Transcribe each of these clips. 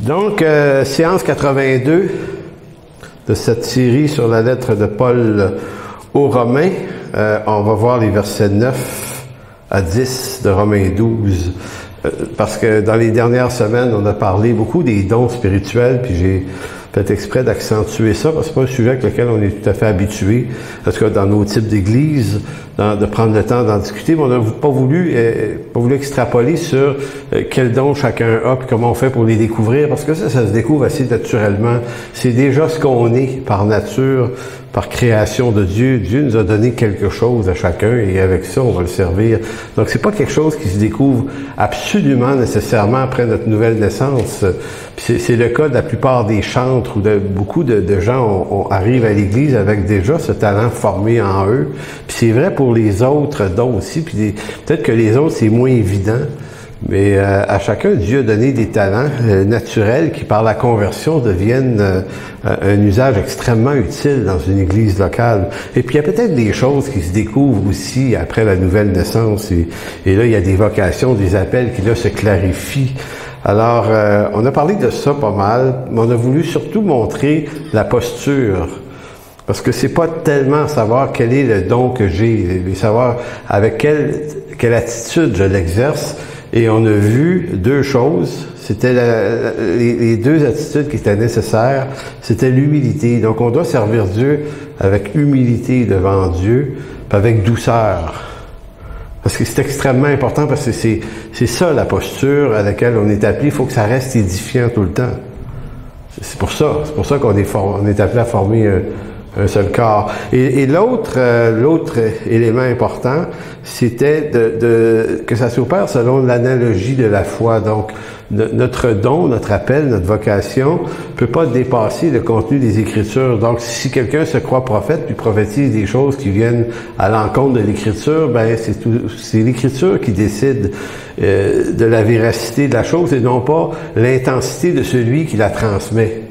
Donc, séance 82 de cette série sur la lettre de Paul aux Romains. On va voir les versets 9 à 10 de Romains 12. Parce que dans les dernières semaines, on a parlé beaucoup des dons spirituels, puis j'ai fait exprès d'accentuer ça, parce que c'est pas un sujet avec lequel on est tout à fait habitué, en tout cas dans nos types d'églises, de prendre le temps d'en discuter, mais on n'a pas voulu extrapoler sur quels dons chacun a, puis comment on fait pour les découvrir, parce que ça se découvre assez naturellement. C'est déjà ce qu'on est par nature, par création de Dieu. Dieu nous a donné quelque chose à chacun, et avec ça, on va le servir. Donc, c'est pas quelque chose qui se découvre absolument nécessairement après notre nouvelle naissance. Puis c'est le cas de la plupart des chantres, ou de beaucoup de gens arrivent à l'Église avec déjà ce talent formé en eux. Puis c'est vrai pour les autres dons aussi, puis peut-être que les autres, c'est moins évident. Mais à chacun, Dieu a donné des talents naturels qui, par la conversion, deviennent un usage extrêmement utile dans une église locale. Et puis, il y a peut-être des choses qui se découvrent aussi après la nouvelle naissance. Et là, il y a des vocations, des appels qui, là, se clarifient. Alors, on a parlé de ça pas mal, mais on a voulu surtout montrer la posture. Parce que c'est pas tellement savoir quel est le don que j'ai, mais savoir avec quelle attitude je l'exerce. Et on a vu deux choses. C'était les deux attitudes qui étaient nécessaires. C'était l'humilité. Donc, on doit servir Dieu avec humilité devant Dieu, puis avec douceur. Parce que c'est extrêmement important, parce que c'est ça la posture à laquelle on est appelé. Il faut que ça reste édifiant tout le temps. C'est pour ça qu'on est appelé à former un seul corps. Et l'autre élément important, c'était que ça s'opère selon l'analogie de la foi. Donc, notre don, notre appel, notre vocation peut pas dépasser le contenu des Écritures. Donc, si quelqu'un se croit prophète puis prophétise des choses qui viennent à l'encontre de l'Écriture, ben c'est l'Écriture qui décide de la véracité de la chose et non pas l'intensité de celui qui la transmet.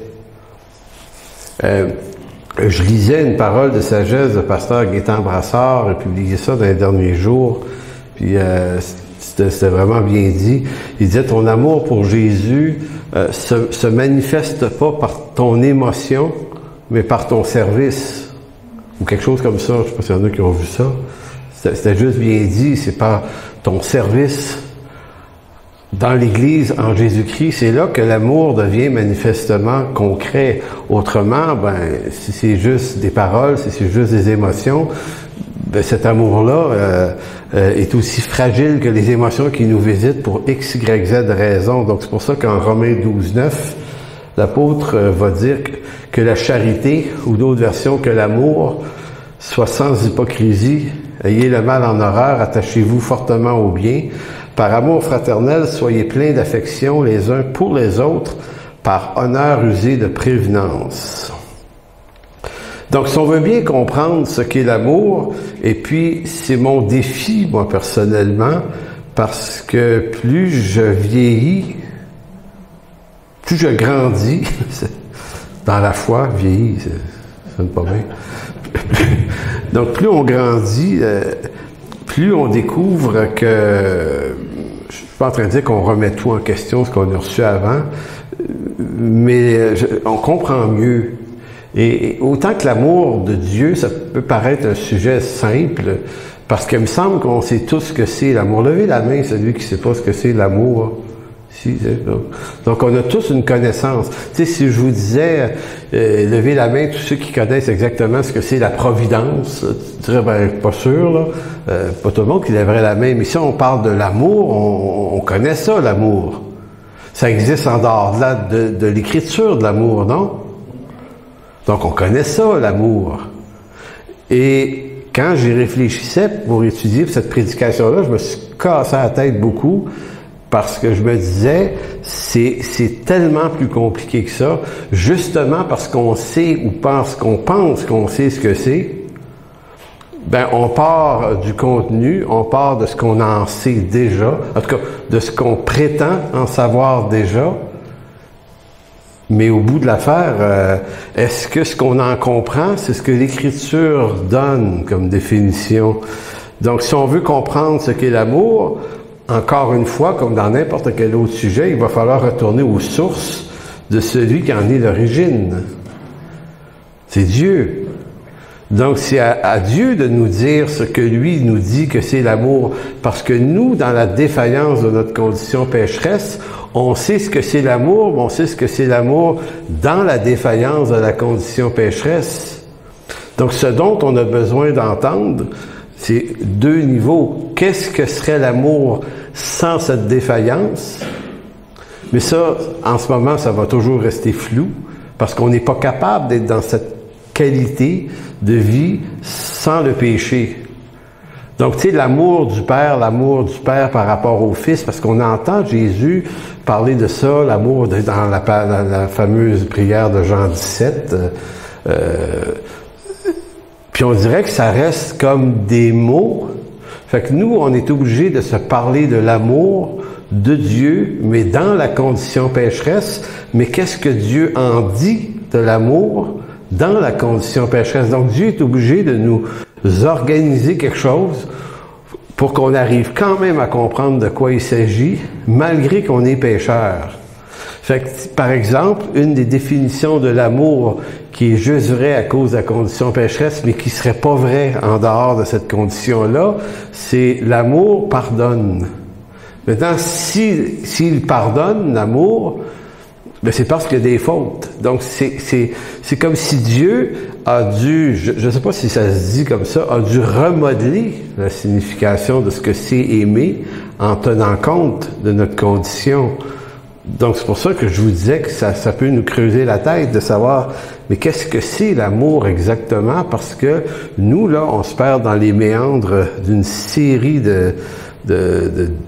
Je lisais une parole de sagesse de pasteur Gaétan Brassard, il a publié ça dans les derniers jours, puis c'était vraiment bien dit. Il disait, ton amour pour Jésus se manifeste pas par ton émotion, mais par ton service, ou quelque chose comme ça. Je sais pas s'il y en a qui ont vu ça. C'était juste bien dit, c'est par ton service dans l'Église, en Jésus-Christ, c'est là que l'amour devient manifestement concret. Autrement, si c'est juste des paroles, si c'est juste des émotions, cet amour-là est aussi fragile que les émotions qui nous visitent pour X, Y, Z raisons. Donc, c'est pour ça qu'en Romains 12, 9, l'apôtre va dire que la charité, ou d'autres versions que l'amour, soit sans hypocrisie, ayez le mal en horreur, attachez-vous fortement au bien. Par amour fraternel, soyez pleins d'affection les uns pour les autres, par honneur usé de prévenance. Donc, si on veut bien comprendre ce qu'est l'amour, et puis c'est mon défi, moi, personnellement, parce que plus je vieillis, plus je grandis, dans la foi, vieillis, ça sonne pas bien. Donc, plus on grandit, plus on découvre que, je suis pas en train de dire qu'on remet tout en question, ce qu'on a reçu avant, mais on comprend mieux. Et autant que l'amour de Dieu, ça peut paraître un sujet simple, parce qu'il me semble qu'on sait tous ce que c'est l'amour. Levez la main, celui qui sait pas ce que c'est l'amour. Donc, on a tous une connaissance. Tu sais, si je vous disais, levez la main, tous ceux qui connaissent exactement ce que c'est la providence, tu dirais, pas sûr, là. Pas tout le monde qui lèverait la main. Mais si on parle de l'amour, on connaît ça, l'amour. Ça existe en dehors de l'Écriture de l'amour, non? Donc, on connaît ça, l'amour. Et quand j'y réfléchissais pour étudier cette prédication-là, je me suis cassé la tête beaucoup, parce que je me disais, c'est tellement plus compliqué que ça, justement parce qu'on sait ou pense qu'on sait ce que c'est, on part du contenu, on part de ce qu'on en sait déjà, en tout cas, de ce qu'on prétend en savoir déjà, mais au bout de l'affaire, est-ce que ce qu'on en comprend, c'est ce que l'Écriture donne comme définition? Donc, si on veut comprendre ce qu'est l'amour, encore une fois, comme dans n'importe quel autre sujet, il va falloir retourner aux sources de celui qui en est l'origine. C'est Dieu. Donc, c'est à Dieu de nous dire ce que lui nous dit que c'est l'amour. Parce que nous, dans la défaillance de notre condition pécheresse, on sait ce que c'est l'amour, mais on sait ce que c'est l'amour dans la défaillance de la condition pécheresse. Donc, ce dont on a besoin d'entendre, c'est deux niveaux. Qu'est-ce que serait l'amour sans cette défaillance? Mais ça, en ce moment, ça va toujours rester flou, parce qu'on n'est pas capable d'être dans cette qualité de vie sans le péché. Donc, tu sais, l'amour du Père par rapport au Fils, parce qu'on entend Jésus parler de ça, l'amour dans la fameuse prière de Jean 17, puis on dirait que ça reste comme des mots. Fait que nous, on est obligé de se parler de l'amour de Dieu, mais dans la condition pécheresse. Mais qu'est-ce que Dieu en dit de l'amour dans la condition pécheresse? Donc Dieu est obligé de nous organiser quelque chose pour qu'on arrive quand même à comprendre de quoi il s'agit, malgré qu'on est pécheur. Fait que, par exemple, une des définitions de l'amour qui est juste vraie à cause de la condition pécheresse, mais qui serait pas vraie en dehors de cette condition-là, c'est l'amour pardonne. Maintenant, s'il pardonne l'amour, ben c'est parce qu'il y a des fautes. Donc, c'est comme si Dieu a dû, je ne sais pas si ça se dit comme ça, a dû remodeler la signification de ce que c'est aimer en tenant compte de notre condition. Donc, c'est pour ça que je vous disais que ça peut nous creuser la tête de savoir, mais qu'est-ce que c'est l'amour exactement? Parce que nous, là, on se perd dans les méandres d'une série de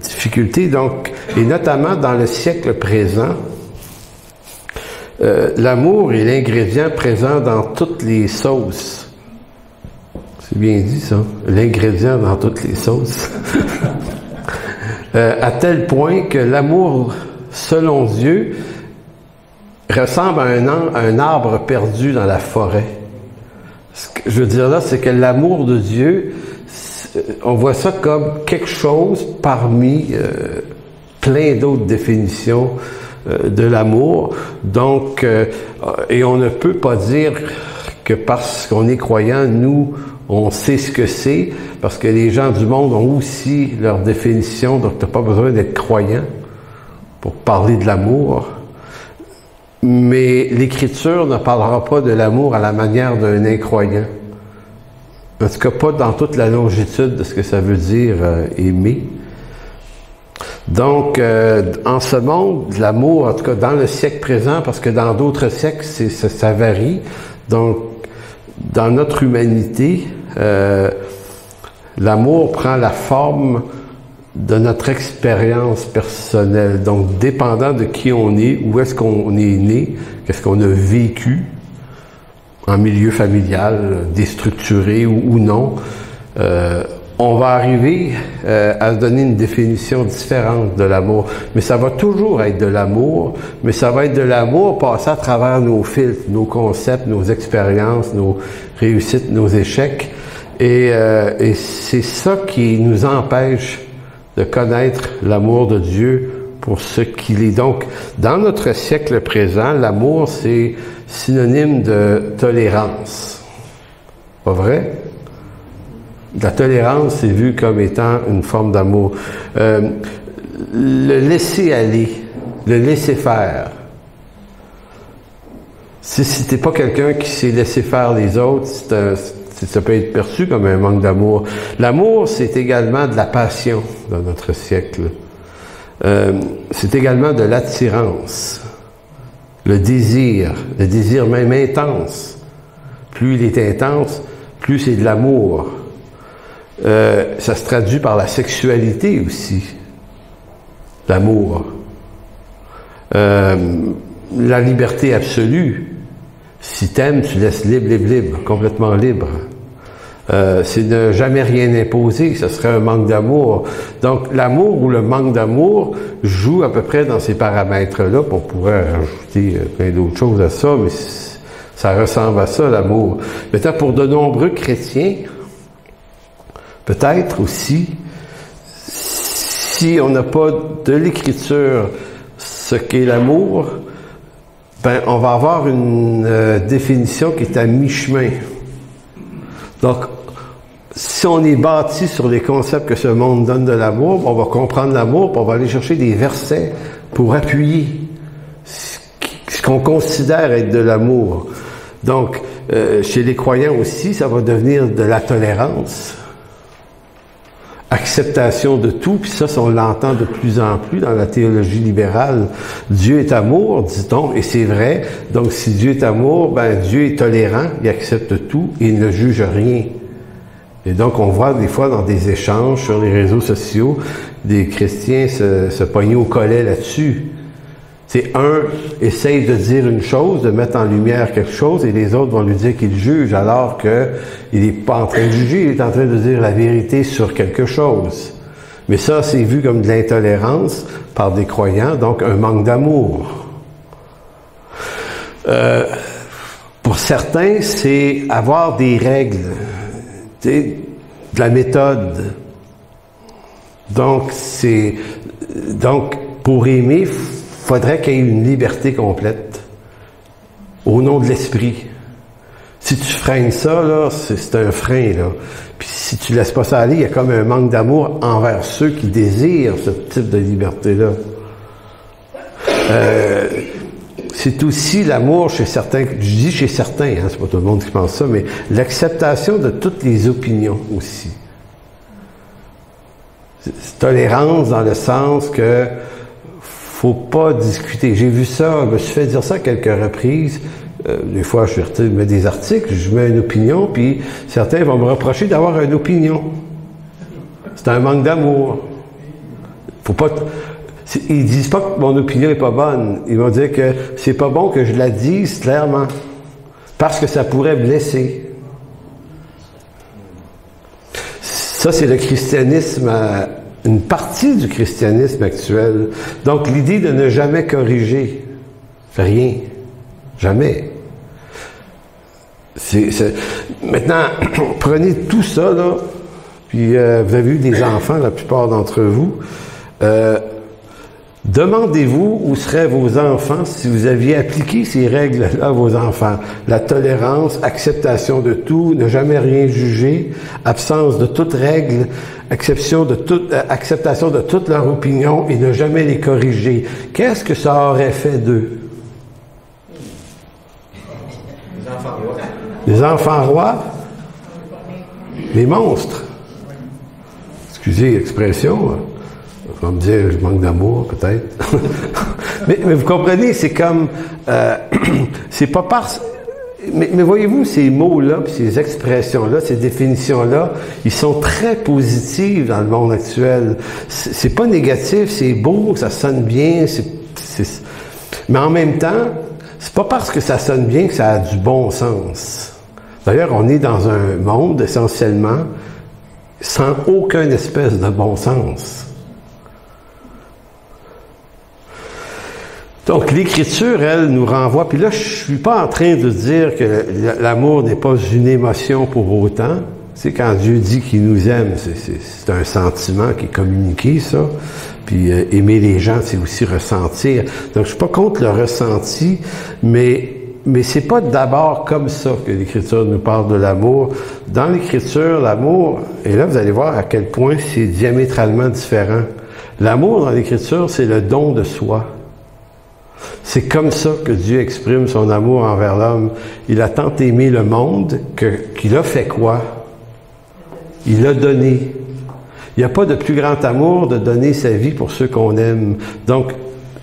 difficultés. Donc, et notamment dans le siècle présent, l'amour est l'ingrédient présent dans toutes les sauces. C'est bien dit, ça. L'ingrédient dans toutes les sauces. À tel point que l'amour, selon Dieu, ressemble à un arbre perdu dans la forêt. Ce que je veux dire là, c'est que l'amour de Dieu, on voit ça comme quelque chose parmi plein d'autres définitions de l'amour. Donc, et on ne peut pas dire que parce qu'on est croyant, nous, on sait ce que c'est, parce que les gens du monde ont aussi leur définition, donc tu n'as pas besoin d'être croyant pour parler de l'amour. Mais l'Écriture ne parlera pas de l'amour à la manière d'un incroyant. En tout cas, pas dans toute la longitude de ce que ça veut dire aimer. Donc, en ce monde, l'amour, en tout cas dans le siècle présent, parce que dans d'autres siècles, ça varie. Donc, dans notre humanité, l'amour prend la forme de notre expérience personnelle. Donc, dépendant de qui on est, où est-ce qu'on est né, qu'est-ce qu'on a vécu en milieu familial, déstructuré ou non, on va arriver à donner une définition différente de l'amour. Mais ça va toujours être de l'amour, mais ça va être de l'amour passé à travers nos filtres, nos concepts, nos expériences, nos réussites, nos échecs. Et c'est ça qui nous empêche de connaître l'amour de Dieu pour ce qu'il est. Donc, dans notre siècle présent, l'amour, c'est synonyme de tolérance. Pas vrai? La tolérance, c'est vu comme étant une forme d'amour. Le laisser aller, le laisser faire. Si t'es pas quelqu'un qui sait laisser faire les autres, ça peut être perçu comme un manque d'amour. L'amour, c'est également de la passion dans notre siècle. C'est également de l'attirance, le désir même intense. Plus il est intense, plus c'est de l'amour. Ça se traduit par la sexualité aussi, l'amour. La liberté absolue. Si t'aimes, tu laisses libre, complètement libre. C'est ne jamais rien imposer, ce serait un manque d'amour. Donc, l'amour ou le manque d'amour joue à peu près dans ces paramètres-là. On pourrait rajouter plein d'autres choses à ça, mais ça ressemble à ça, l'amour. Maintenant, pour de nombreux chrétiens, peut-être aussi, si on n'a pas de l'Écriture ce qu'est l'amour, ben, on va avoir une définition qui est à mi-chemin. Donc, si on est bâti sur les concepts que ce monde donne de l'amour, on va comprendre l'amour, puis on va aller chercher des versets pour appuyer ce qu'on considère être de l'amour. Donc, chez les croyants aussi, ça va devenir de la tolérance, acceptation de tout, puis ça, on l'entend de plus en plus dans la théologie libérale. Dieu est amour, dit-on, et c'est vrai. Donc, si Dieu est amour, ben Dieu est tolérant, il accepte tout et il ne juge rien. Et donc, on voit des fois dans des échanges sur les réseaux sociaux, des chrétiens se pogner au collet là-dessus. C'est un essaye de dire une chose, de mettre en lumière quelque chose, et les autres vont lui dire qu'il juge, alors que il n'est pas en train de juger, il est en train de dire la vérité sur quelque chose. Mais ça, c'est vu comme de l'intolérance par des croyants, donc un manque d'amour. Pour certains, c'est avoir des règles, de la méthode. Donc, pour aimer, faudrait qu'il y ait une liberté complète au nom de l'esprit. Si tu freines ça, là, c'est un frein, là. Puis si tu laisses pas ça aller, il y a comme un manque d'amour envers ceux qui désirent ce type de liberté-là. C'est aussi l'amour chez certains, je dis chez certains, hein, c'est pas tout le monde qui pense ça, mais l'acceptation de toutes les opinions aussi. Tolérance dans le sens que faut pas discuter. J'ai vu ça, je me suis fait dire ça à quelques reprises. Des fois, je mets des articles, je mets une opinion, puis certains vont me reprocher d'avoir une opinion. C'est un manque d'amour. Faut pas... Ils disent pas que mon opinion est pas bonne. Ils vont dire que c'est pas bon que je la dise clairement. Parce que ça pourrait blesser. Ça, c'est le christianisme... une partie du christianisme actuel. Donc, l'idée de ne jamais corriger. Rien. Jamais. Maintenant, prenez tout ça, là, puis vous avez eu des enfants, la plupart d'entre vous. Demandez-vous où seraient vos enfants si vous aviez appliqué ces règles-là à vos enfants. La tolérance, acceptation de tout, ne jamais rien juger, absence de toute règle, acceptation de toute leur opinion et ne jamais les corriger. Qu'est-ce que ça aurait fait d'eux? Les enfants rois? Les monstres? Excusez l'expression. On va me dire, je manque d'amour, peut-être. mais vous comprenez, c'est comme... c'est pas parce... Mais voyez-vous, ces mots-là, puis ces expressions-là, ces définitions-là, ils sont très positifs dans le monde actuel. C'est pas négatif, c'est beau, ça sonne bien, mais en même temps, c'est pas parce que ça sonne bien que ça a du bon sens. D'ailleurs, on est dans un monde, essentiellement, sans aucune espèce de bon sens. Donc, l'Écriture, elle, nous renvoie, puis là, je suis pas en train de dire que l'amour n'est pas une émotion pour autant. Tu sais, quand Dieu dit qu'il nous aime, c'est un sentiment qui est communiqué, ça. Puis aimer les gens, c'est aussi ressentir. Donc, je suis pas contre le ressenti, mais c'est pas d'abord comme ça que l'Écriture nous parle de l'amour. Dans l'Écriture, l'amour, et là, vous allez voir à quel point c'est diamétralement différent. L'amour dans l'Écriture, c'est le don de soi. C'est comme ça que Dieu exprime son amour envers l'homme. Il a tant aimé le monde qu'il a fait quoi? Il a donné. Il n'y a pas de plus grand amour de donner sa vie pour ceux qu'on aime. Donc,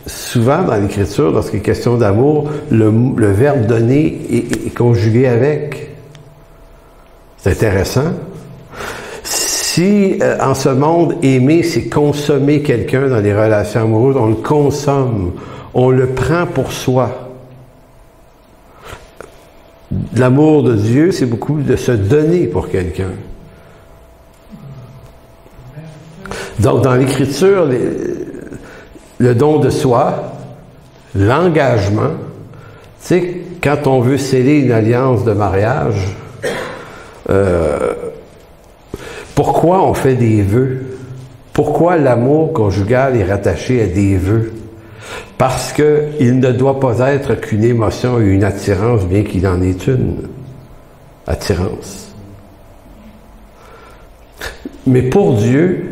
souvent dans l'Écriture, lorsqu'il est question d'amour, le verbe donner est conjugué avec. C'est intéressant. Si en ce monde, aimer, c'est consommer quelqu'un dans les relations amoureuses, on le consomme. On le prend pour soi. L'amour de Dieu, c'est beaucoup de se donner pour quelqu'un. Donc, dans l'Écriture, le don de soi, l'engagement, tu sais, quand on veut sceller une alliance de mariage, pourquoi on fait des vœux? Pourquoi l'amour conjugal est rattaché à des vœux? Parce qu'il ne doit pas être qu'une émotion et une attirance, bien qu'il en ait une attirance. Mais pour Dieu,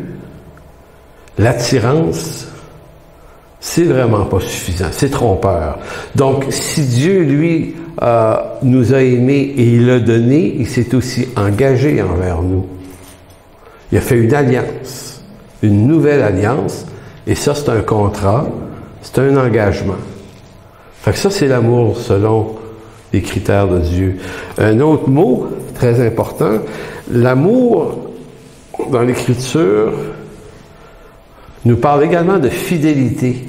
l'attirance, c'est vraiment pas suffisant, c'est trompeur. Donc, si Dieu, lui, nous a aimés et il l'a donné, il s'est aussi engagé envers nous. Il a fait une alliance, une nouvelle alliance, et ça, c'est un contrat, c'est un engagement. Fait que ça, c'est l'amour selon les critères de Dieu. Un autre mot très important, l'amour dans l'Écriture nous parle également de fidélité.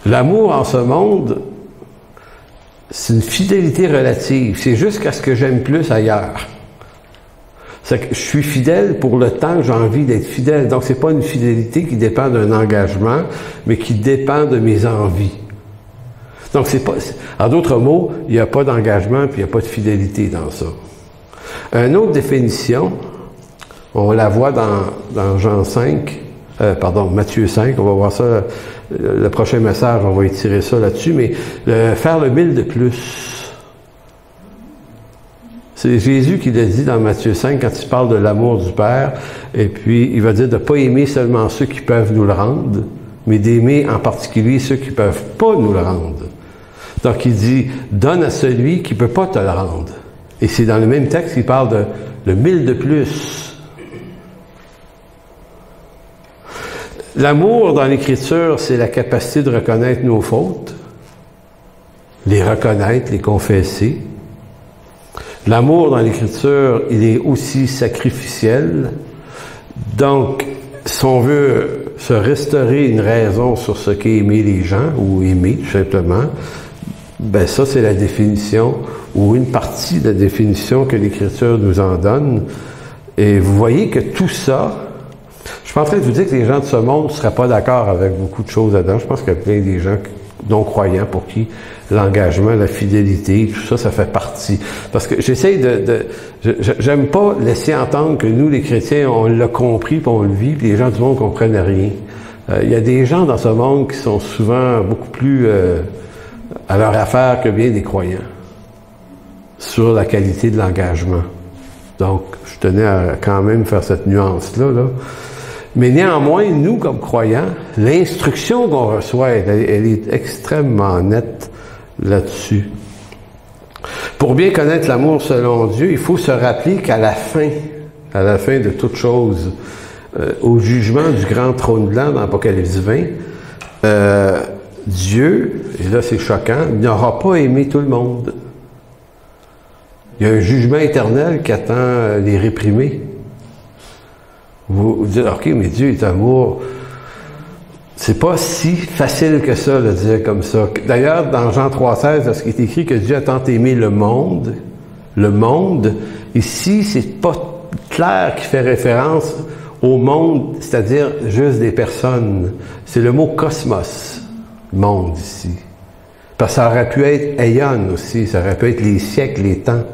L'amour en ce monde, c'est une fidélité relative. C'est jusqu'à ce que j'aime plus ailleurs. C'est que je suis fidèle pour le temps que j'ai envie d'être fidèle. Donc, c'est pas une fidélité qui dépend d'un engagement, mais qui dépend de mes envies. Donc, c'est pas, en d'autres mots, il n'y a pas d'engagement puis il n'y a pas de fidélité dans ça. Une autre définition, on la voit dans Jean 5, Matthieu 5, on va voir ça, le prochain message, on va étirer ça là-dessus, mais faire le 1000 de plus. C'est Jésus qui l'a dit dans Matthieu 5 quand il parle de l'amour du Père, et puis il va dire de ne pas aimer seulement ceux qui peuvent nous le rendre, mais d'aimer en particulier ceux qui ne peuvent pas nous le rendre. Donc il dit, donne à celui qui ne peut pas te le rendre. Et c'est dans le même texte qu'il parle de le 1000 de plus. L'amour dans l'Écriture, c'est la capacité de reconnaître nos fautes, les reconnaître, les confesser. L'amour dans l'Écriture, il est aussi sacrificiel. Donc, si on veut se restaurer une raison sur ce qu'est aimer les gens, ou aimer tout simplement, ben ça c'est la définition, ou une partie de la définition que l'Écriture nous en donne. Et vous voyez que tout ça, je suis pas en train de vous dire que les gens de ce monde ne seraient pas d'accord avec beaucoup de choses là-dedans. Je pense qu'il y a plein des gens non-croyants pour qui l'engagement, la fidélité, tout ça, ça fait partie. Parce que j'essaie j'aime pas laisser entendre que nous, les chrétiens, on l'a compris, puis on le vit, puis les gens du monde ne comprennent rien. Il y a des gens dans ce monde qui sont souvent beaucoup plus à leur affaire que bien des croyants sur la qualité de l'engagement. Donc, je tenais à quand même faire cette nuance-là, là. Mais néanmoins, nous, comme croyants, l'instruction qu'on reçoit, elle est extrêmement nette là-dessus. Pour bien connaître l'amour selon Dieu, il faut se rappeler qu'à la fin de toute chose, au jugement du grand trône blanc dans Apocalypse 20, Dieu, et là c'est choquant, n'aura pas aimé tout le monde. Il y a un jugement éternel qui attend les réprimés. Vous dites, OK, mais Dieu est amour. C'est pas si facile que ça de dire comme ça. D'ailleurs, dans Jean 3,16, lorsqu'il est écrit que Dieu a tant aimé le monde, ici, c'est pas clair qu'il fait référence au monde, c'est-à-dire juste des personnes. C'est le mot cosmos, monde ici. Parce que ça aurait pu être Aion aussi, ça aurait pu être les siècles, les temps.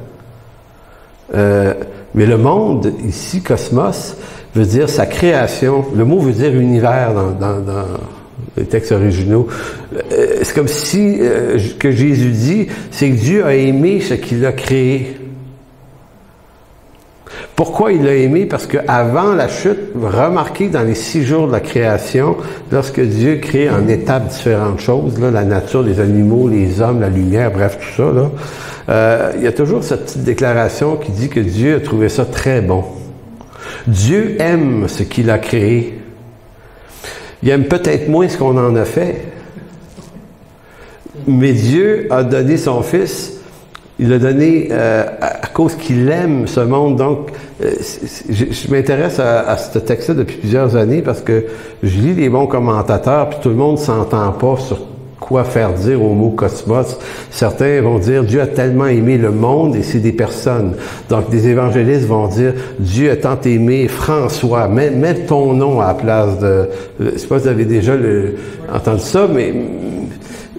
Mais le monde, ici, cosmos, veut dire sa création. Le mot veut dire univers dans les textes originaux. C'est comme si, que Jésus dit, c'est que Dieu a aimé ce qu'il a créé. Pourquoi il l'a aimé? Parce qu'avant la chute, remarquez dans les 6 jours de la création, lorsque Dieu crée en étapes différentes choses, là, la nature, les animaux, les hommes, la lumière, bref, tout ça, là, il y a toujours cette petite déclaration qui dit que Dieu a trouvé ça très bon. Dieu aime ce qu'il a créé. Il aime peut-être moins ce qu'on en a fait, mais Dieu a donné son Fils. Il l'a donné à cause qu'il aime ce monde. Donc, je m'intéresse à ce texte-là depuis plusieurs années parce que je lis les bons commentateurs, puis tout le monde s'entend pas sur quoi faire dire au mot cosmos. Certains vont dire Dieu a tellement aimé le monde et c'est des personnes. Donc, des évangélistes vont dire Dieu a tant aimé François. Mets ton nom à la place de... Je sais pas si vous avez déjà entendu ça,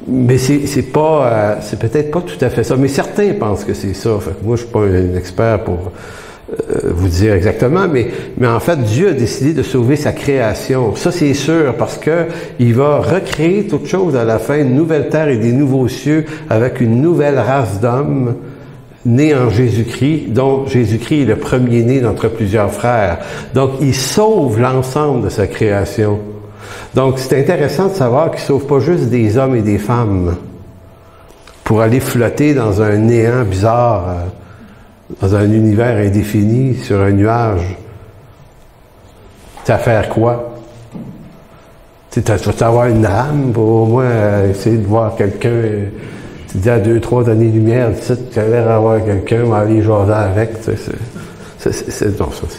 mais c'est pas, c'est peut-être pas tout à fait ça. Mais certains pensent que c'est ça. Fait que moi, je suis pas un expert pour vous dire exactement, mais en fait, Dieu a décidé de sauver sa création. Ça, c'est sûr, parce que il va recréer toute chose à la fin, une nouvelle terre et des nouveaux cieux, avec une nouvelle race d'hommes nés en Jésus-Christ, dont Jésus-Christ est le premier-né d'entre plusieurs frères. Donc, il sauve l'ensemble de sa création. Donc, c'est intéressant de savoir qu'il ne sauve pas juste des hommes et des femmes pour aller flotter dans un néant bizarre, dans un univers indéfini, sur un nuage. Tu vas faire quoi? Tu vas avoir une rame pour au moins essayer de voir quelqu'un. Tu dis à 2-3 années-lumière, tu as l'air d'avoir quelqu'un, on va aller jaser avec.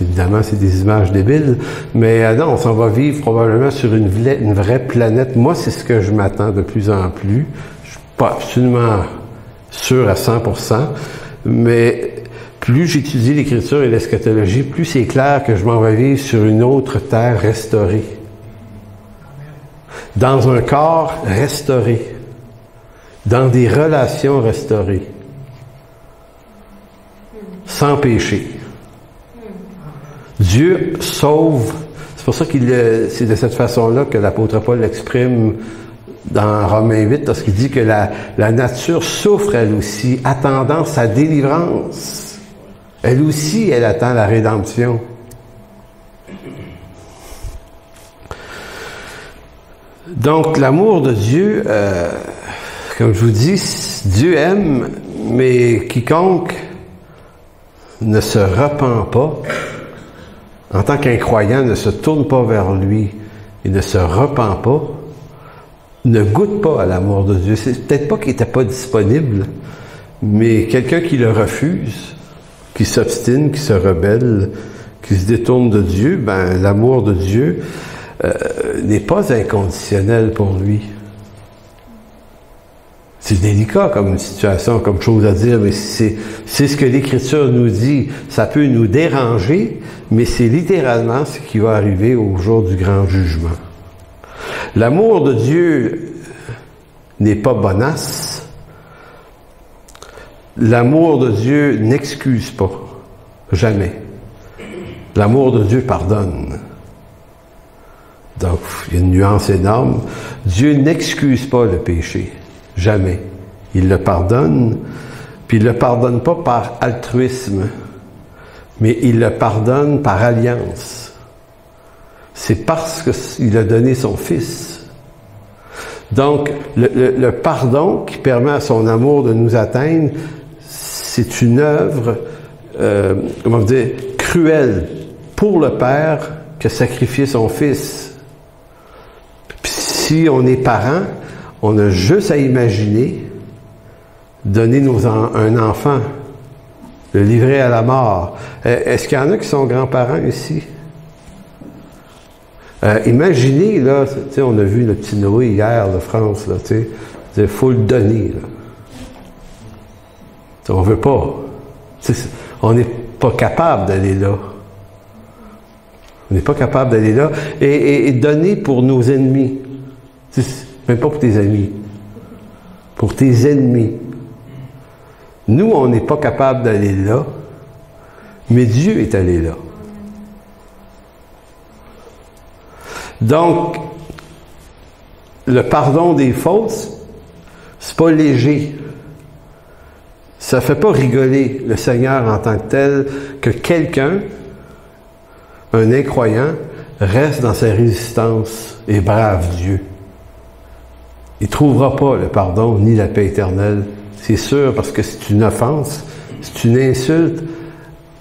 Évidemment, c'est des images débiles, mais non, on s'en va vivre probablement sur une vraie planète. Moi, c'est ce que je m'attends de plus en plus. Je suis pas absolument sûr à 100%, mais plus j'étudie l'Écriture et l'eschatologie, plus c'est clair que je m'en vais vivre sur une autre terre restaurée. Dans un corps restauré. Dans des relations restaurées. Sans péché. Dieu sauve. C'est pour ça c'est de cette façon-là que l'apôtre Paul l'exprime dans Romains 8, lorsqu'il dit que la nature souffre elle aussi, attendant sa délivrance. Elle aussi, elle attend la rédemption. Donc, l'amour de Dieu, comme je vous dis, Dieu aime, mais quiconque ne se repent pas, en tant qu'incroyant, ne se tourne pas vers lui et ne se repent pas, ne goûte pas à l'amour de Dieu. C'est peut-être pas qu'il n'était pas disponible, mais quelqu'un qui le refuse, qui s'obstine, qui se rebelle, qui se détourne de Dieu, ben l'amour de Dieu n'est pas inconditionnel pour lui. C'est délicat comme situation, comme chose à dire, mais c'est ce que l'Écriture nous dit. Ça peut nous déranger, mais c'est littéralement ce qui va arriver au jour du grand jugement. L'amour de Dieu n'est pas bonasse. L'amour de Dieu n'excuse pas. Jamais. L'amour de Dieu pardonne. Donc, il y a une nuance énorme. Dieu n'excuse pas le péché. Jamais. Il le pardonne, puis il le pardonne pas par altruisme, mais il le pardonne par alliance. C'est parce qu'il a donné son Fils. Donc, le pardon qui permet à son amour de nous atteindre, c'est une œuvre, comment dire, cruelle pour le Père qui a sacrifié son Fils. Puis si on est parent, on a juste à imaginer donner un enfant, le livrer à la mort. Est-ce qu'il y en a qui sont grands-parents ici? Imaginez, là, tu sais, on a vu le petit Noé hier de France, là, tu sais, il faut le donner, là. T'sais, on veut pas. On n'est pas capable d'aller là. On n'est pas capable d'aller là. Et donner pour nos ennemis. Même pas pour tes amis. Pour tes ennemis. Nous, on n'est pas capable d'aller là, mais Dieu est allé là. Donc, le pardon des fautes, c'est pas léger. Ça fait pas rigoler le Seigneur en tant que tel que quelqu'un, un incroyant, reste dans sa résistance et brave Dieu. Il ne trouvera pas le pardon ni la paix éternelle. C'est sûr, parce que c'est une offense, c'est une insulte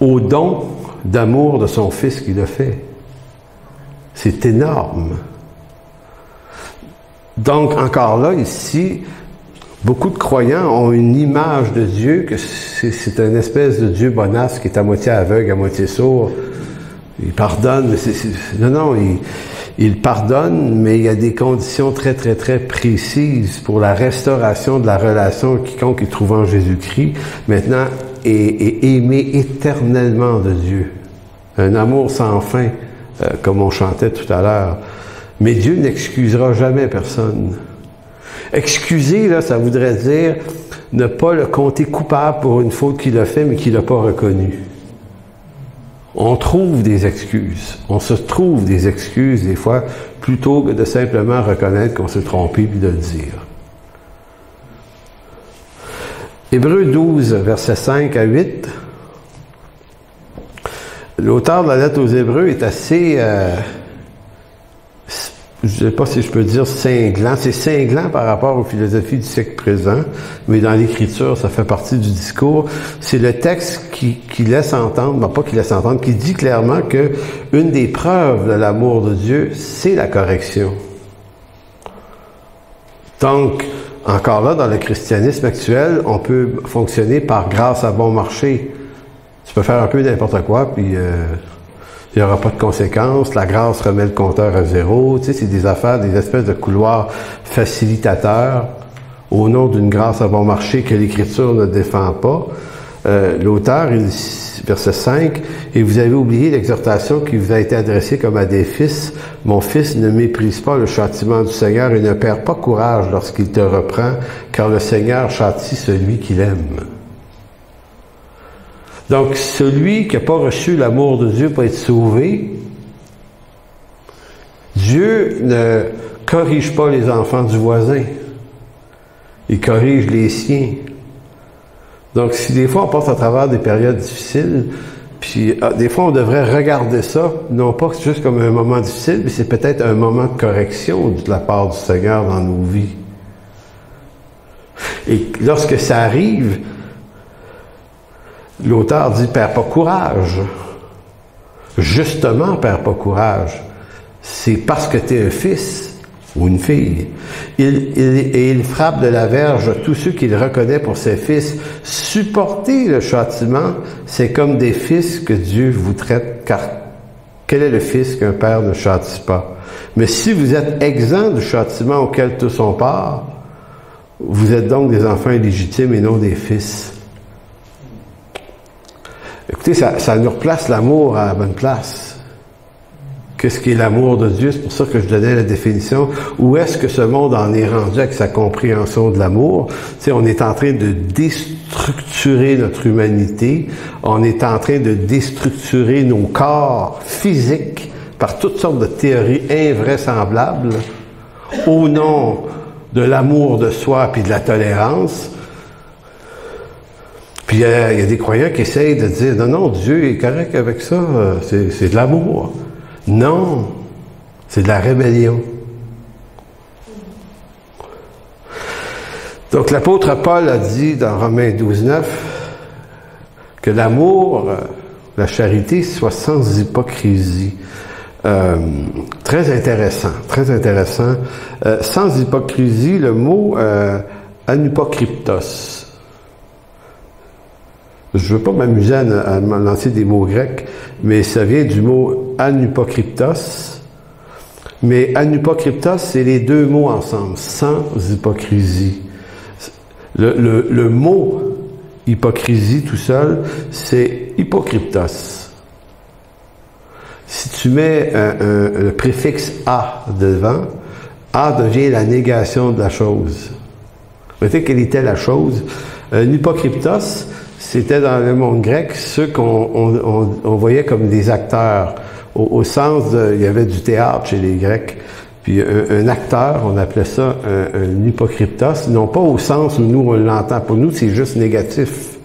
au don d'amour de son Fils qu'il a fait. C'est énorme. Donc, encore là, ici, beaucoup de croyants ont une image de Dieu, que c'est une espèce de Dieu bonasse qui est à moitié aveugle, à moitié sourd. Il pardonne, mais il pardonne, mais il y a des conditions très, très, très précises pour la restauration de la relation quiconque est trouvé en Jésus-Christ. Maintenant, est aimé éternellement de Dieu. Un amour sans fin, comme on chantait tout à l'heure. Mais Dieu n'excusera jamais personne. Excuser, là, ça voudrait dire ne pas le compter coupable pour une faute qu'il a fait, mais qu'il n'a pas reconnue. on trouve des excuses. On se trouve des excuses des fois, plutôt que de simplement reconnaître qu'on s'est trompé puis de le dire. Hébreux 12, versets 5 à 8. L'auteur de la lettre aux Hébreux est assez, je ne sais pas si je peux dire cinglant. C'est cinglant par rapport aux philosophies du siècle présent, mais dans l'Écriture, ça fait partie du discours. C'est le texte qui laisse entendre, non pas qui laisse entendre, qui dit clairement que une des preuves de l'amour de Dieu, c'est la correction. Donc, encore là, dans le christianisme actuel, on peut fonctionner par grâce à bon marché. Tu peux faire un peu n'importe quoi, puis il n'y aura pas de conséquences. La grâce remet le compteur à zéro. Tu sais, c'est des affaires, des espèces de couloirs facilitateurs au nom d'une grâce à bon marché que l'Écriture ne défend pas. L'auteur, verset 5, « Et vous avez oublié l'exhortation qui vous a été adressée comme à des fils. Mon fils, ne méprise pas le châtiment du Seigneur et ne perd pas courage lorsqu'il te reprend, car le Seigneur châtie celui qu'il aime. » Donc, celui qui n'a pas reçu l'amour de Dieu pour être sauvé, Dieu ne corrige pas les enfants du voisin. Il corrige les siens. Donc, si des fois on passe à travers des périodes difficiles, puis des fois on devrait regarder ça, non pas juste comme un moment difficile, mais c'est peut-être un moment de correction de la part du Seigneur dans nos vies. Et lorsque ça arrive, l'auteur dit « perds pas courage ». Justement, perds pas courage. C'est parce que tu es un fils ou une fille. Il frappe de la verge tous ceux qu'il reconnaît pour ses fils. Supporter le châtiment, c'est comme des fils que Dieu vous traite, car quel est le fils qu'un père ne châtie pas? Mais si vous êtes exempt du châtiment auquel tous ont part, vous êtes donc des enfants illégitimes et non des fils. Écoutez, ça nous replace l'amour à la bonne place. Qu'est-ce qui est l'amour de Dieu? C'est pour ça que je donnais la définition. Où est-ce que ce monde en est rendu avec sa compréhension de l'amour? Tu sais, on est en train de déstructurer notre humanité. On est en train de déstructurer nos corps physiques par toutes sortes de théories invraisemblables au nom de l'amour de soi puis de la tolérance. Puis il y a des croyants qui essayent de dire « Non, Dieu est correct avec ça, c'est de l'amour ». Non, c'est de la rébellion. Donc l'apôtre Paul a dit dans Romains 12:9 que l'amour, la charité, soit sans hypocrisie. Très intéressant, très intéressant. Sans hypocrisie, le mot anupokryptos. Je ne veux pas m'amuser à lancer des mots grecs, mais ça vient du mot anupokryptos. Mais anupokryptos, c'est les deux mots ensemble, sans hypocrisie. Le mot hypocrisie tout seul, c'est hypokryptos. Si tu mets le préfixe A devant, A devient la négation de la chose. Vous savez quelle était la chose? Un hypokryptos, c'était dans le monde grec ceux qu'on voyait comme des acteurs, au sens de, il y avait du théâtre chez les Grecs, puis un acteur, on appelait ça un hypokryptos, non pas au sens où nous on l'entend, pour nous c'est juste négatif,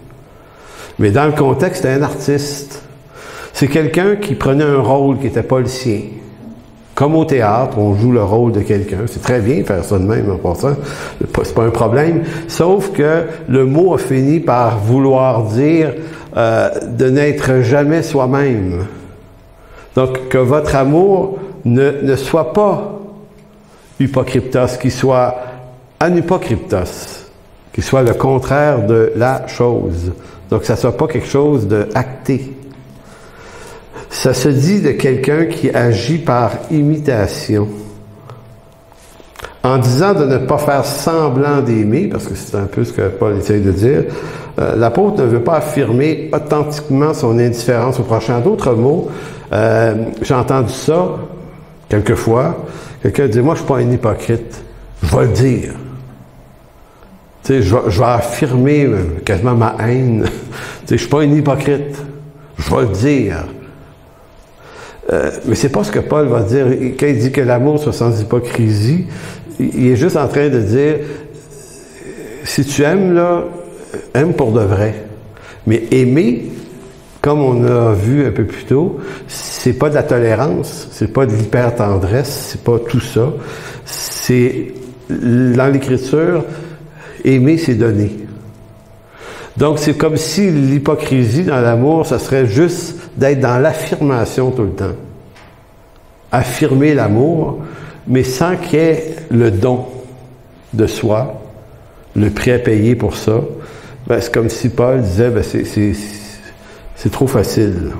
mais dans le contexte, c'est un artiste, c'est quelqu'un qui prenait un rôle qui n'était pas le sien. Comme au théâtre, on joue le rôle de quelqu'un. C'est très bien faire ça de même en passant. C'est pas un problème. Sauf que le mot a fini par vouloir dire de n'être jamais soi-même. Donc, que votre amour ne soit pas hypokryptos, qu'il soit anupokryptos, qu'il soit le contraire de la chose. Donc, que ça soit pas quelque chose de acté. Ça se dit de quelqu'un qui agit par imitation. En disant de ne pas faire semblant d'aimer, parce que c'est un peu ce que Paul essaye de dire, l'apôtre ne veut pas affirmer authentiquement son indifférence au prochain. D'autres mots, j'ai entendu ça quelquefois. Quelqu'un dit, moi je suis pas un hypocrite, je vais le dire. Tu sais, je vais affirmer quasiment ma haine. Tu sais, je suis pas un hypocrite, je vais le dire. Mais c'est pas ce que Paul va dire. Quand il dit que l'amour soit sans hypocrisie, il est juste en train de dire, si tu aimes, là, aime pour de vrai. Mais aimer, comme on a vu un peu plus tôt, c'est pas de la tolérance, c'est pas de l'hyper-tendresse, c'est pas tout ça. C'est, dans l'Écriture, aimer, c'est donner. Donc, c'est comme si l'hypocrisie dans l'amour, ça serait juste d'être dans l'affirmation tout le temps. Affirmer l'amour, mais sans qu'il y ait le don de soi, le prix à payer pour ça. Ben, c'est comme si Paul disait, ben, c'est trop facile.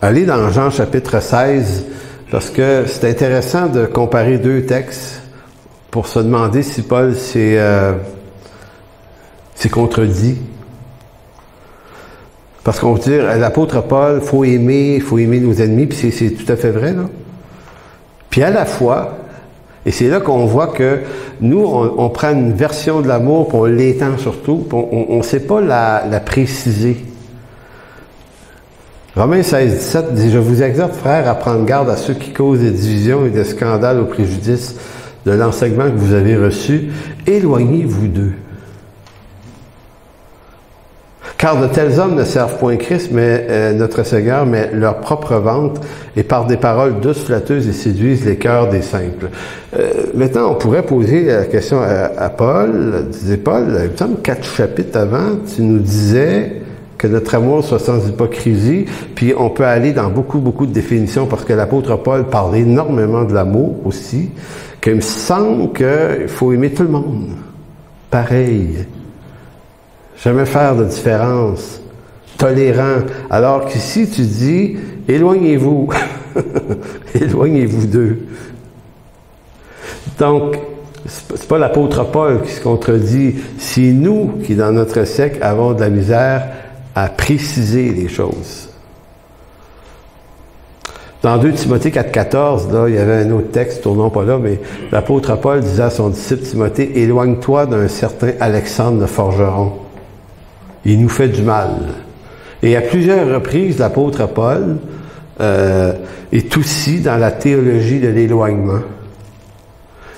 Allez dans Jean chapitre 16, parce que c'est intéressant de comparer deux textes pour se demander si Paul s'est contredit. Parce qu'on peut dire, l'apôtre Paul, faut aimer nos ennemis, puis c'est tout à fait vrai, là. Puis à la fois, et c'est là qu'on voit que nous, on prend une version de l'amour, puis on l'étend surtout, puis on ne sait pas la préciser. Romains 16, 17 dit, « Je vous exhorte, frères, à prendre garde à ceux qui causent des divisions et des scandales au préjudice de l'enseignement que vous avez reçu. Éloignez-vous d'eux. Car de tels hommes ne servent point Christ, mais notre Seigneur, mais leur propre ventre, et par des paroles douces, flatteuses, et séduisent les cœurs des simples. » Maintenant, on pourrait poser la question à Paul. Disait Paul, il me semble 4 chapitres avant, tu nous disais que notre amour soit sans hypocrisie, puis on peut aller dans beaucoup de définitions, parce que l'apôtre Paul parle énormément de l'amour aussi, qu'il me semble qu'il faut aimer tout le monde. Pareil. Jamais faire de différence. Tolérant. Alors qu'ici, tu dis, éloignez-vous. Éloignez-vous d'eux. Donc, c'est pas l'apôtre Paul qui se contredit. C'est nous qui, dans notre siècle, avons de la misère à préciser les choses. Dans 2 Timothée 4,14, là, il y avait un autre texte, tournons pas là, mais l'apôtre Paul disait à son disciple Timothée, « Éloigne-toi d'un certain Alexandre le forgeron. Il nous fait du mal. » Et à plusieurs reprises, l'apôtre Paul est aussi dans la théologie de l'éloignement.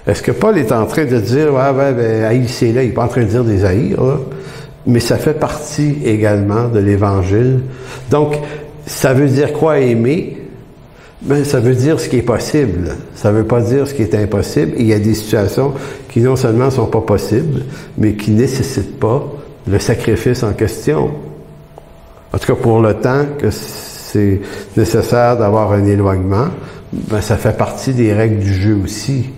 Est-ce que Paul est en train de dire, ben, haïssez-les, il n'est pas en train de dire des haïrs, là, mais ça fait partie également de l'Évangile. Donc, ça veut dire quoi aimer? Ben, ça veut dire ce qui est possible. Ça ne veut pas dire ce qui est impossible. Et il y a des situations qui non seulement sont pas possibles, mais qui nécessitent pas le sacrifice en question. En tout cas, pour le temps que c'est nécessaire d'avoir un éloignement, ben, ça fait partie des règles du jeu aussi.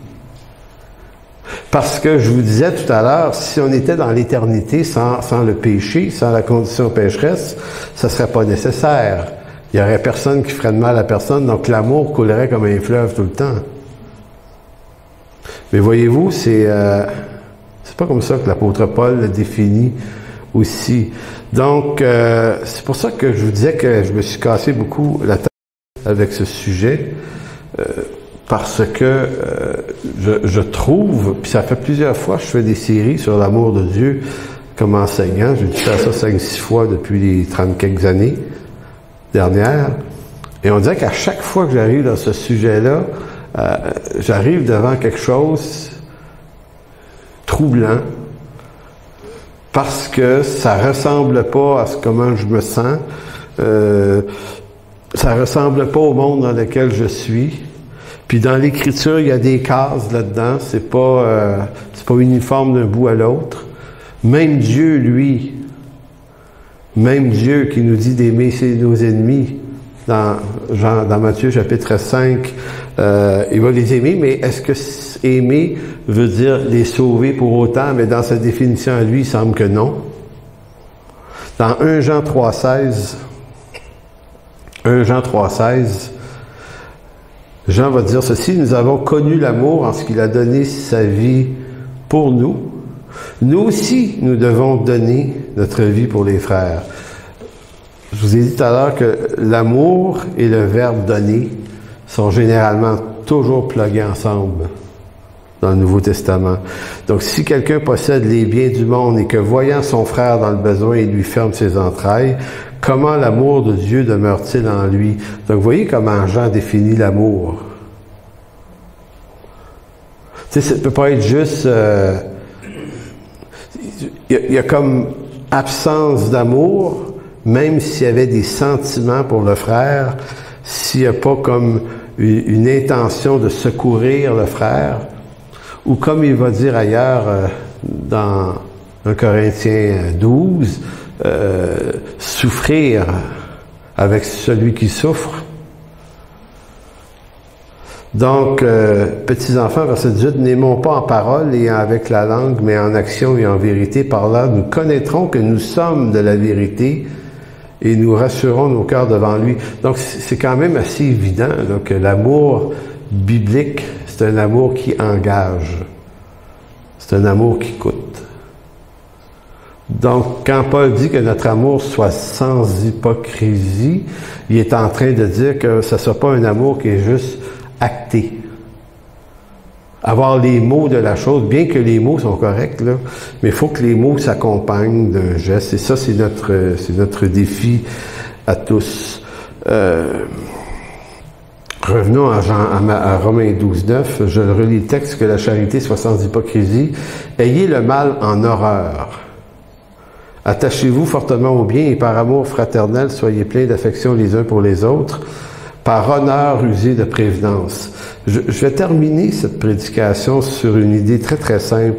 Parce que je vous disais tout à l'heure, si on était dans l'éternité sans le péché, sans la condition pécheresse, ça serait pas nécessaire. Il y aurait personne qui ferait de mal à personne, donc l'amour coulerait comme un fleuve tout le temps. Mais voyez-vous, c'est pas comme ça que l'apôtre Paul le définit aussi. Donc, c'est pour ça que je vous disais que je me suis cassé beaucoup la tête avec ce sujet, parce que je trouve, puis ça fait plusieurs fois que je fais des séries sur l'amour de Dieu comme enseignant. J'ai dû faire ça 5-6 fois depuis les 30 quelques années dernières. Et on dirait qu'à chaque fois que j'arrive dans ce sujet-là, j'arrive devant quelque chose troublant, parce que ça ressemble pas à comment je me sens, ça ressemble pas au monde dans lequel je suis. Puis dans l'Écriture, il y a des cases là-dedans, c'est pas uniforme d'un bout à l'autre. Même Dieu, lui, même Dieu qui nous dit d'aimer nos ennemis, dans Matthieu chapitre 5, il va les aimer, mais est-ce que aimer veut dire les sauver pour autant? Mais dans sa définition à lui, il semble que non. Dans 1 Jean 3,16, Jean va dire ceci, « Nous avons connu l'amour en ce qu'il a donné sa vie pour nous. Nous aussi, nous devons donner notre vie pour les frères. » Je vous ai dit tout à l'heure que l'amour et le verbe « donner » sont généralement toujours plugués ensemble dans le Nouveau Testament. Donc, si quelqu'un possède les biens du monde et que, voyant son frère dans le besoin, il lui ferme ses entrailles, comment l'amour de Dieu demeure-t-il en lui? Donc, vous voyez comment Jean définit l'amour. Tu sais, ça ne peut pas être juste... Il y a comme absence d'amour, même s'il y avait des sentiments pour le frère, s'il n'y a pas comme une intention de secourir le frère, ou comme il va dire ailleurs dans 1 Corinthiens 12, souffrir avec celui qui souffre. Donc, petits enfants, verset 18, n'aimons pas en parole et avec la langue, mais en action et en vérité. Par là, nous connaîtrons que nous sommes de la vérité et nous rassurons nos cœurs devant lui. Donc, c'est quand même assez évident là, que l'amour biblique, c'est un amour qui engage. C'est un amour qui coûte. Donc, quand Paul dit que notre amour soit sans hypocrisie, il est en train de dire que ce ne soit pas un amour qui est juste acté. Avoir les mots de la chose, bien que les mots sont corrects, là, mais il faut que les mots s'accompagnent d'un geste. Et ça, c'est notre défi à tous. Revenons à Romains 12, 9. Je relis le texte, que la charité soit sans hypocrisie. Ayez le mal en horreur. Attachez-vous fortement au bien et par amour fraternel, soyez pleins d'affection les uns pour les autres. Par honneur, usez de prévenance. Je vais terminer cette prédication sur une idée très très simple.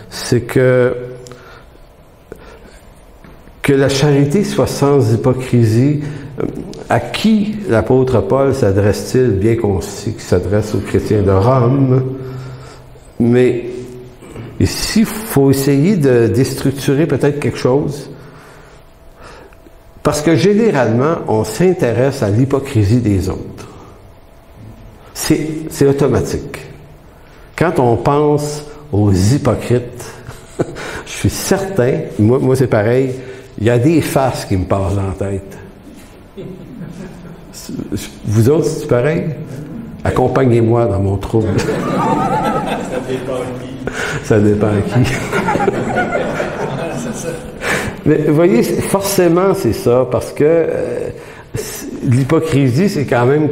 C'est que la charité soit sans hypocrisie. À qui l'apôtre Paul s'adresse-t-il, bien qu'on sait qu'il s'adresse aux chrétiens de Rome? Mais ici, il faut essayer de déstructurer peut-être quelque chose. Parce que généralement, on s'intéresse à l'hypocrisie des autres. C'est automatique. Quand on pense aux hypocrites, je suis certain, moi c'est pareil, il y a des faces qui me passent dans la tête. Vous autres, c'est pareil? Accompagnez-moi dans mon trouble. Ça dépend qui. Ça dépend qui. Mais vous voyez, forcément, c'est ça, parce que l'hypocrisie, c'est quand même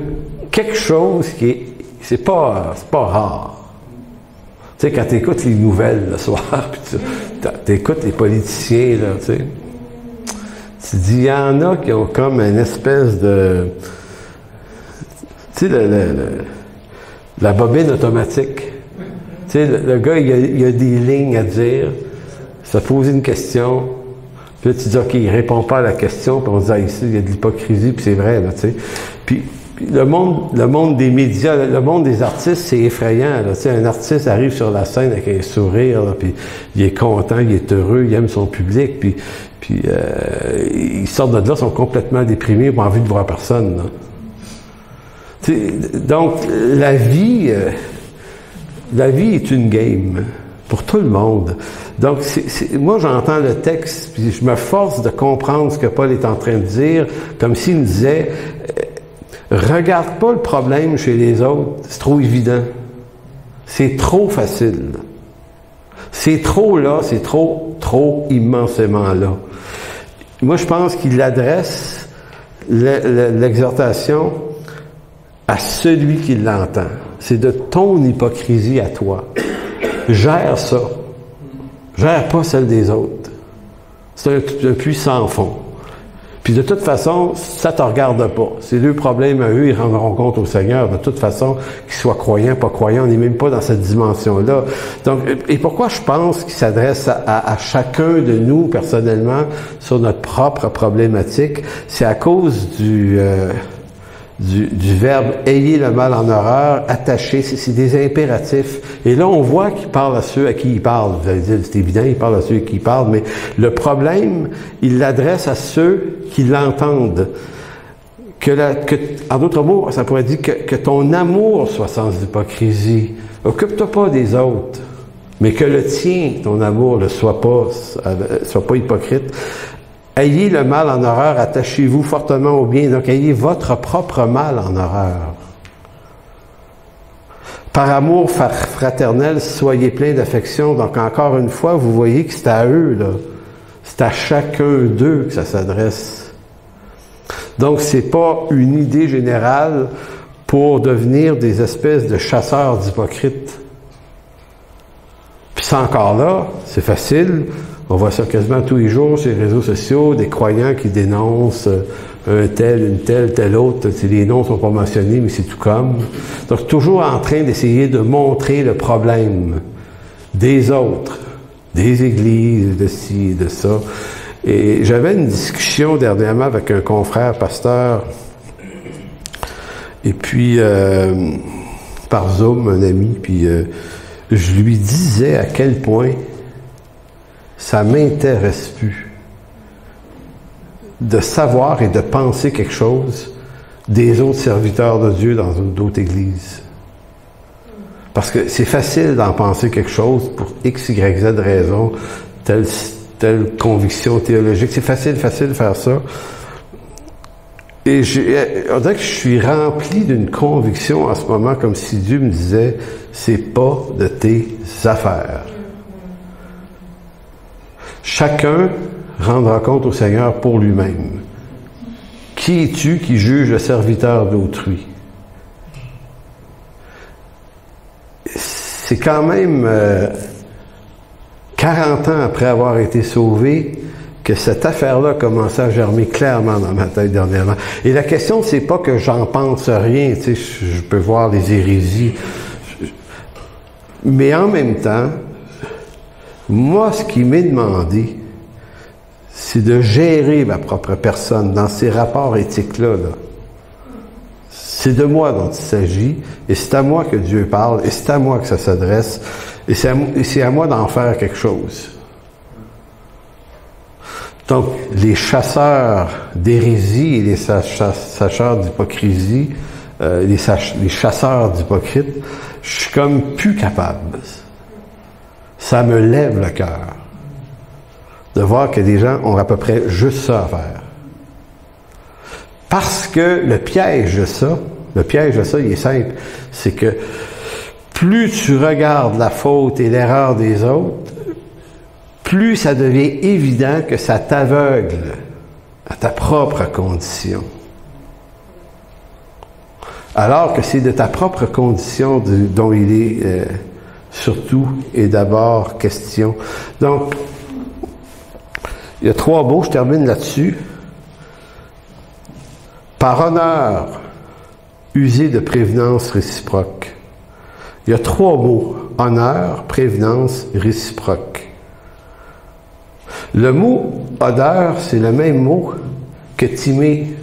quelque chose qui est... C'est pas rare. Tu sais, quand tu écoutes les nouvelles le soir, puis tu écoutes les politiciens, là, tu sais, tu dis, il y en a qui ont comme une espèce de... Tu sais, la bobine automatique. Tu sais, le gars, il a des lignes à dire, se poser une question... Puis là, tu dis, OK, il répond pas à la question, puis on se dit, ah, ici, il y a de l'hypocrisie, puis c'est vrai, là, tu sais. Puis le monde des médias, le monde des artistes, c'est effrayant, là, tu sais. Un artiste arrive sur la scène avec un sourire, là, puis il est content, il est heureux, il aime son public, puis ils sortent de là, ils sont complètement déprimés, ils n'ont envie de voir personne, là. Tu sais, donc, la vie est une game. Pour tout le monde. Donc, moi, j'entends le texte, puis je me force de comprendre ce que Paul est en train de dire, comme s'il me disait, regarde pas le problème chez les autres, c'est trop évident. C'est trop facile. C'est trop là, c'est trop immensément là. Moi, je pense qu'il adresse l'exhortation à celui qui l'entend. C'est de ton hypocrisie à toi. Gère ça. Gère pas celle des autres. C'est un puits sans fond. Puis de toute façon, ça te regarde pas. C'est leur problème à eux, ils rendront compte au Seigneur. De toute façon, qu'ils soient croyants, pas croyants, on n'est même pas dans cette dimension-là. Donc, et pourquoi je pense qu'il s'adresse à chacun de nous, personnellement, sur notre propre problématique? C'est à cause du verbe « ayez le mal en horreur »,« attacher », c'est des impératifs. Et là, on voit qu'il parle à ceux à qui il parle. Vous allez dire, c'est évident, il parle à ceux à qui il parle, mais le problème, il l'adresse à ceux qui l'entendent. En d'autres mots, ça pourrait dire que ton amour soit sans hypocrisie. Occupe-toi pas des autres, mais que le tien, ton amour, ne soit pas hypocrite. Ayez le mal en horreur, attachez-vous fortement au bien. Donc, ayez votre propre mal en horreur. Par amour fraternel, soyez pleins d'affection. Donc, encore une fois, vous voyez que c'est à eux, là. C'est à chacun d'eux que ça s'adresse. Donc, c'est pas une idée générale pour devenir des espèces de chasseurs d'hypocrites. Puis ça encore là, c'est facile. On voit ça quasiment tous les jours sur les réseaux sociaux, des croyants qui dénoncent un tel, une telle, tel autre. Les noms ne sont pas mentionnés, mais c'est tout comme. Donc, toujours en train d'essayer de montrer le problème des autres, des églises, de ci, de ça. Et j'avais une discussion dernièrement avec un confrère pasteur, et puis par Zoom, un ami, puis je lui disais à quel point ça m'intéresse plus de savoir et de penser quelque chose des autres serviteurs de Dieu dans d'autres églises. Parce que c'est facile d'en penser quelque chose pour X, Y, Z raison, telle conviction théologique. C'est facile de faire ça. Et on dirait que je suis rempli d'une conviction en ce moment, comme si Dieu me disait, c'est pas de tes affaires. Chacun rendra compte au Seigneur pour lui-même. Qui es-tu qui juge le serviteur d'autrui? C'est quand même 40 ans après avoir été sauvé que cette affaire-là a commencé à germer clairement dans ma tête dernièrement. Et la question, c'est pas que j'en pense rien, tu sais, je peux voir les hérésies. Mais en même temps, moi, ce qui m'est demandé, c'est de gérer ma propre personne dans ces rapports éthiques-là. Là. C'est de moi dont il s'agit, et c'est à moi que Dieu parle, et c'est à moi que ça s'adresse, et c'est à moi d'en faire quelque chose. Donc, les chasseurs d'hérésie et les chasseurs d'hypocrisie, les chasseurs d'hypocrites, je suis comme plus capable. Ça me lève le cœur de voir que des gens ont à peu près juste ça à faire. Parce que le piège de ça, il est simple, c'est que plus tu regardes la faute et l'erreur des autres, plus ça devient évident que ça t'aveugle à ta propre condition. Alors que c'est de ta propre condition dont il est surtout et d'abord question. Donc, il y a 3 mots, je termine là-dessus. Par honneur, usez de prévenance réciproque. Il y a 3 mots. Honneur, prévenance, réciproque. Le mot honneur, c'est le même mot que Timée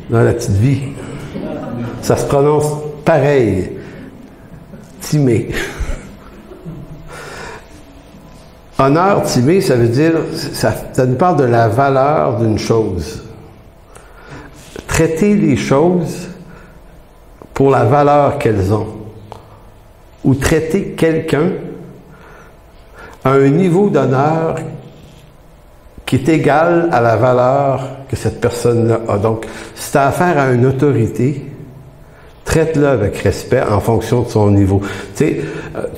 dans la petite vie. Ça se prononce pareil. Timée. Honneur, Timée, ça veut dire, ça nous parle de la valeur d'une chose. Traiter les choses pour la valeur qu'elles ont. Ou traiter quelqu'un à un niveau d'honneur qui est égal à la valeur que cette personne-là a. Donc, si tu as affaire à une autorité, traite-le avec respect en fonction de son niveau. Tu sais,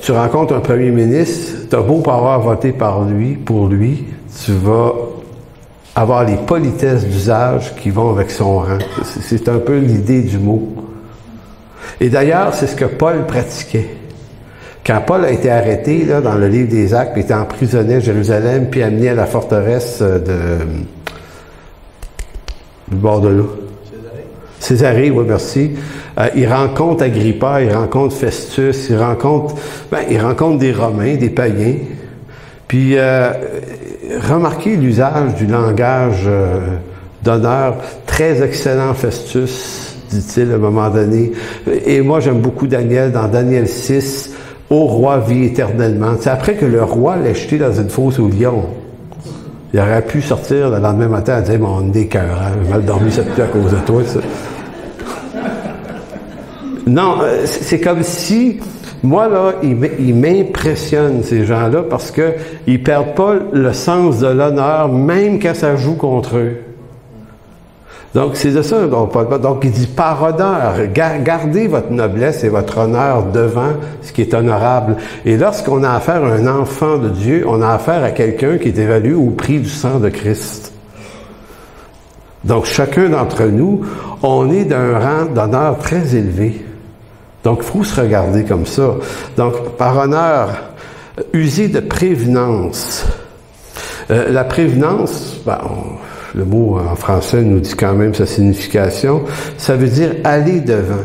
tu rencontres un premier ministre, tu as beau pas avoir voté pour lui, tu vas avoir les politesses d'usage qui vont avec son rang. C'est un peu l'idée du mot. Et d'ailleurs, c'est ce que Paul pratiquait. Quand Paul a été arrêté, là, dans le livre des Actes, il était emprisonné à Jérusalem, puis amené à la forteresse du bord de l'eau. Césarée, oui, merci. Il rencontre Agrippa, il rencontre Festus, il rencontre des Romains, des païens. Puis, remarquez l'usage du langage d'honneur. Très excellent, Festus, dit-il à un moment donné. Et moi, j'aime beaucoup Daniel, dans Daniel 6, « Ô roi, vis éternellement ». C'est après que le roi l'a jeté dans une fosse au lion. Il aurait pu sortir le lendemain matin et dire « Mon nez cœur, hein, j'ai mal dormi cette nuit à cause de toi. » ça. Non, c'est comme si, moi là, ils m'impressionnent ces gens-là parce que ils perdent pas le sens de l'honneur même quand ça joue contre eux. Donc, c'est de ça dont Paul parle. Donc, il dit, par honneur, gardez votre noblesse et votre honneur devant ce qui est honorable. Et lorsqu'on a affaire à un enfant de Dieu, on a affaire à quelqu'un qui est évalué au prix du sang de Christ. Donc, chacun d'entre nous, on est d'un rang d'honneur très élevé. Donc, il faut se regarder comme ça. Donc, par honneur, user de prévenance. La prévenance, le mot en français nous dit quand même sa signification, ça veut dire aller devant.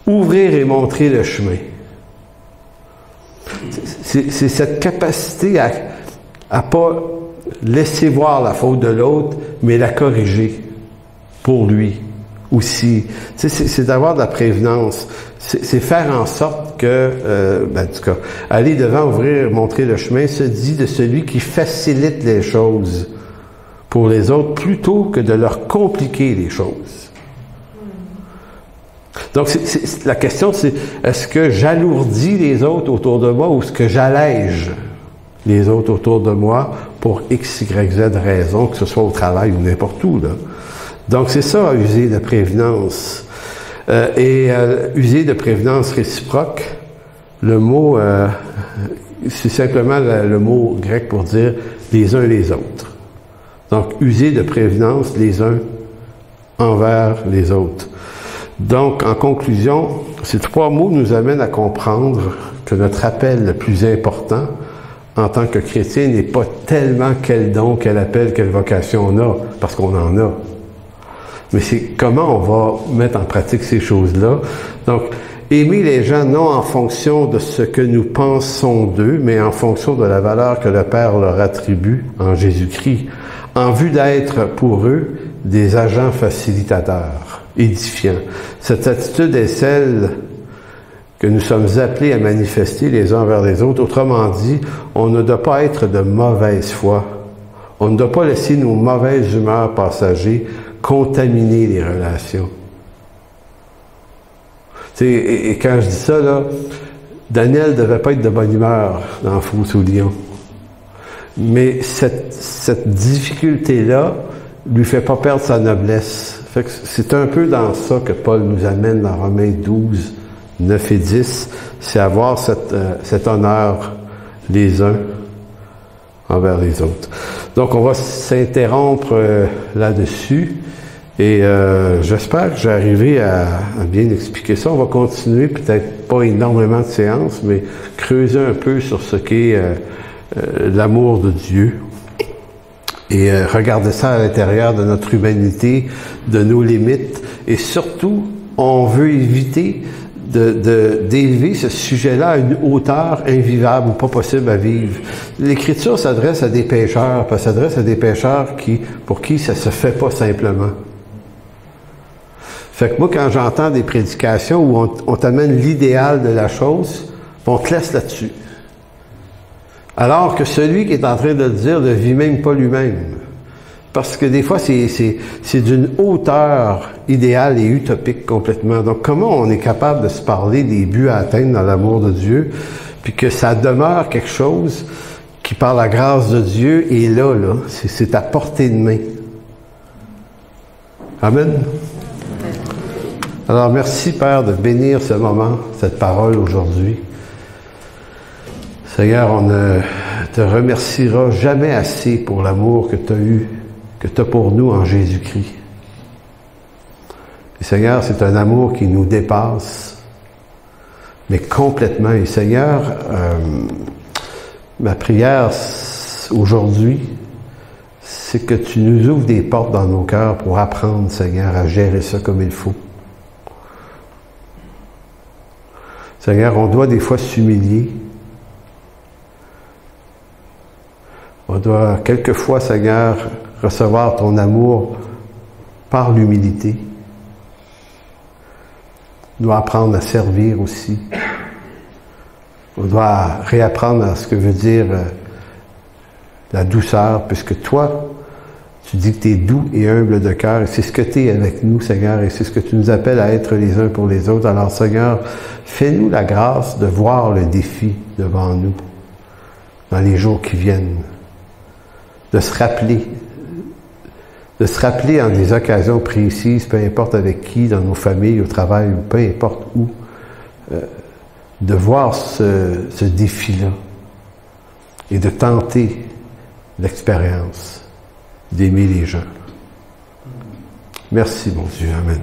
Ouvrir et montrer le chemin. C'est cette capacité à pas laisser voir la faute de l'autre, mais la corriger pour lui aussi. C'est d'avoir de la prévenance. C'est faire en sorte que, en tout cas, aller devant, ouvrir, montrer le chemin, se dit de celui qui facilite les choses pour les autres plutôt que de leur compliquer les choses. Donc, la question, c'est est-ce que j'alourdis les autres autour de moi ou est-ce que j'allège les autres autour de moi pour X, Y, Z raison, que ce soit au travail ou n'importe où, là. Donc, c'est ça, user de prévenance. User de prévenance réciproque, le mot, c'est simplement le mot grec pour dire les uns les autres. Donc, user de prévenance les uns envers les autres. Donc, en conclusion, ces trois mots nous amènent à comprendre que notre appel le plus important en tant que chrétien n'est pas tellement quel don, quel appel, quelle vocation on a, parce qu'on en a. Mais c'est comment on va mettre en pratique ces choses-là. Donc, aimer les gens non en fonction de ce que nous pensons d'eux, mais en fonction de la valeur que le Père leur attribue en Jésus-Christ, en vue d'être pour eux des agents facilitateurs, édifiants. Cette attitude est celle que nous sommes appelés à manifester les uns envers les autres. Autrement dit, on ne doit pas être de mauvaise foi. On ne doit pas laisser nos mauvaises humeurs passagères contaminer les relations. Et quand je dis ça, là, Daniel ne devait pas être de bonne humeur dans Faux au lion. Mais cette difficulté-là lui fait pas perdre sa noblesse. Fait que c'est un peu dans ça que Paul nous amène dans Romains 12, 9 et 10, c'est avoir cet honneur les uns envers les autres. Donc, on va s'interrompre là-dessus et j'espère que j'ai arrivé à bien expliquer ça. On va continuer, peut-être pas énormément de séances, mais creuser un peu sur ce qu'est l'amour de Dieu et regarder ça à l'intérieur de notre humanité, de nos limites et surtout, on veut éviter d'élever ce sujet-là à une hauteur invivable ou pas possible à vivre. L'Écriture s'adresse à des pécheurs, parce qu'elle s'adresse à des pécheurs pour qui ça se fait pas simplement. Fait que moi, quand j'entends des prédications où on t'amène l'idéal de la chose, on te laisse là-dessus. Alors que celui qui est en train de le dire ne vit même pas lui-même. Parce que des fois, c'est d'une hauteur idéale et utopique complètement. Donc, comment on est capable de se parler des buts à atteindre dans l'amour de Dieu, puis que ça demeure quelque chose qui, par la grâce de Dieu, est là, c'est à portée de main. Amen. Alors, merci, Père, de bénir ce moment, cette parole aujourd'hui. Seigneur, on ne te remerciera jamais assez pour l'amour que tu as eu, que tu as pour nous en Jésus-Christ. Et Seigneur, c'est un amour qui nous dépasse, mais complètement. Et Seigneur, ma prière aujourd'hui, c'est que tu nous ouvres des portes dans nos cœurs pour apprendre, Seigneur, à gérer ça comme il faut. Seigneur, on doit des fois s'humilier. On doit quelquefois, Seigneur, recevoir ton amour par l'humilité. On doit apprendre à servir aussi. On doit réapprendre à ce que veut dire la douceur, puisque toi, tu dis que tu es doux et humble de cœur, et c'est ce que tu es avec nous, Seigneur, et c'est ce que tu nous appelles à être les uns pour les autres. Alors, Seigneur, fais-nous la grâce de voir le défi devant nous dans les jours qui viennent, de se rappeler de se rappeler en des occasions précises, peu importe avec qui, dans nos familles, au travail, ou peu importe où, de voir ce défi-là et de tenter l'expérience d'aimer les gens. Merci, mon Dieu. Amen.